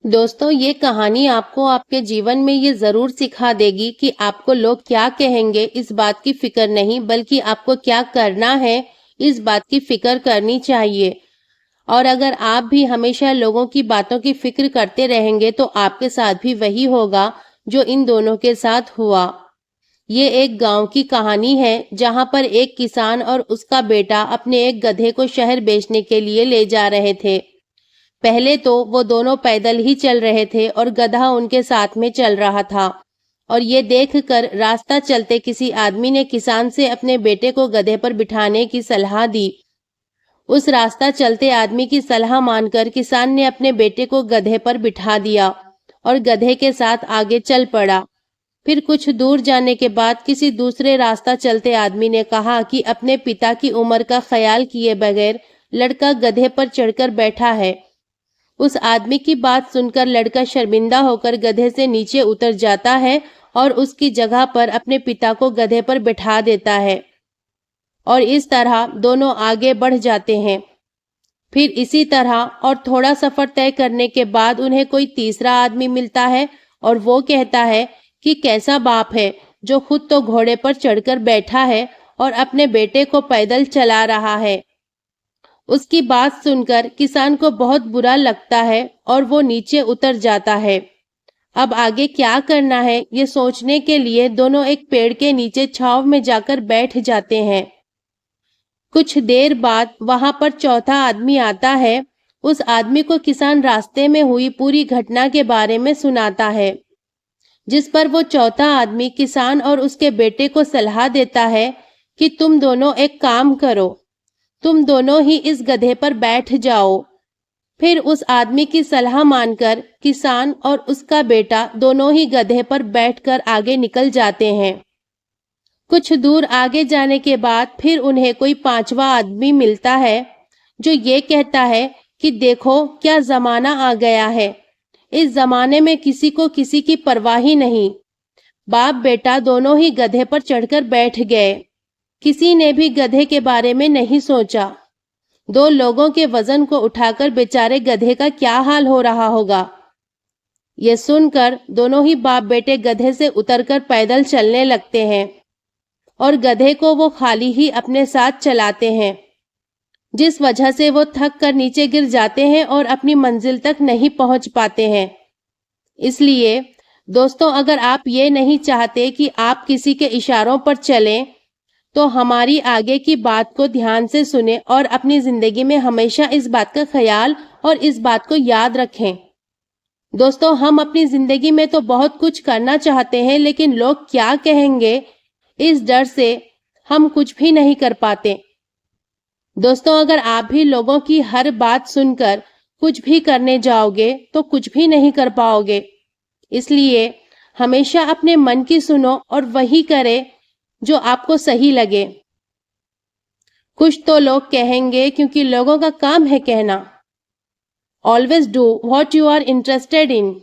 दोस्तों, ये कहानी आपको आपके जीवन में ये ज़रूर सिखा देगी कि आपको लोग क्या कहेंगे इस बात की फ़िक्र नहीं, बल्कि आपको क्या करना है इस बात की फ़िक्र करनी चाहिए। और अगर आप भी हमेशा लोगों की बातों की फ़िक्र करते रहेंगे तो आपके साथ भी वही होगा जो इन दोनों के साथ हुआ। ये एक गांव की कहानी है जहां पर एक किसान और उसका बेटा अपने एक गधे को शहर बेचने के लिए ले जा रहे थे। पहले तो वो दोनों पैदल ही चल रहे थे और गधा उनके साथ में चल रहा था। और ये देखकर रास्ता चलते किसी आदमी ने किसान से अपने बेटे को गधे पर बिठाने की सलाह दी। उस रास्ता चलते आदमी की सलाह मानकर किसान ने अपने बेटे को गधे पर बिठा दिया और गधे के साथ आगे चल पड़ा। फिर कुछ दूर जाने के बाद किसी दूसरे रास्ता चलते आदमी ने कहा कि अपने पिता की उम्र का ख्याल किए बगैर लड़का गधे पर चढ़कर बैठा है। उस आदमी की बात सुनकर लड़का शर्मिंदा होकर गधे से नीचे उतर जाता है और उसकी जगह पर अपने पिता को गधे पर बिठा देता है और इस तरह दोनों आगे बढ़ जाते हैं। फिर इसी तरह और थोड़ा सफर तय करने के बाद उन्हें कोई तीसरा आदमी मिलता है और वो कहता है कि कैसा बाप है जो खुद तो घोड़े पर चढ़कर बैठा है और अपने बेटे को पैदल चला रहा है। उसकी बात सुनकर किसान को बहुत बुरा लगता है और वो नीचे उतर जाता है। अब आगे क्या करना है ये सोचने के लिए दोनों एक पेड़ के नीचे छांव में जाकर बैठ जाते हैं। कुछ देर बाद वहां पर चौथा आदमी आता है। उस आदमी को किसान रास्ते में हुई पूरी घटना के बारे में सुनाता है, जिस पर वो चौथा आदमी किसान और उसके बेटे को सलाह देता है कि तुम दोनों एक काम करो, तुम दोनों ही इस गधे पर बैठ जाओ। फिर उस आदमी की सलाह मानकर किसान और उसका बेटा दोनों ही गधे पर बैठकर आगे निकल जाते हैं। कुछ दूर आगे जाने के बाद फिर उन्हें कोई पांचवा आदमी मिलता है जो ये कहता है कि देखो क्या जमाना आ गया है, इस जमाने में किसी को किसी की परवाह ही नहीं। बाप बेटा दोनों ही गधे पर चढ़कर बैठ गए। किसी ने भी गधे के बारे में नहीं सोचा। दो लोगों के वजन को उठाकर बेचारे गधे का क्या हाल हो रहा होगा। यह सुनकर दोनों ही बाप बेटे गधे से उतरकर पैदल चलने लगते हैं और गधे को वो खाली ही अपने साथ चलाते हैं, जिस वजह से वो थक कर नीचे गिर जाते हैं और अपनी मंजिल तक नहीं पहुंच पाते हैं। इसलिए दोस्तों, अगर आप ये नहीं चाहते कि आप किसी के इशारों पर चलें तो हमारी आगे की बात को ध्यान से सुने और अपनी जिंदगी में हमेशा इस बात का ख्याल और इस बात को याद रखें। दोस्तों, हम अपनी जिंदगी में तो बहुत कुछ करना चाहते हैं, लेकिन लोग क्या कहेंगे इस डर से हम कुछ भी नहीं कर पाते। दोस्तों, अगर आप भी लोगों की हर बात सुनकर कुछ भी करने जाओगे तो कुछ भी नहीं कर पाओगे। इसलिए हमेशा अपने मन की सुनो और वही करें जो आपको सही लगे। कुछ तो लोग कहेंगे क्योंकि लोगों का काम है कहना। Always do what you are interested in.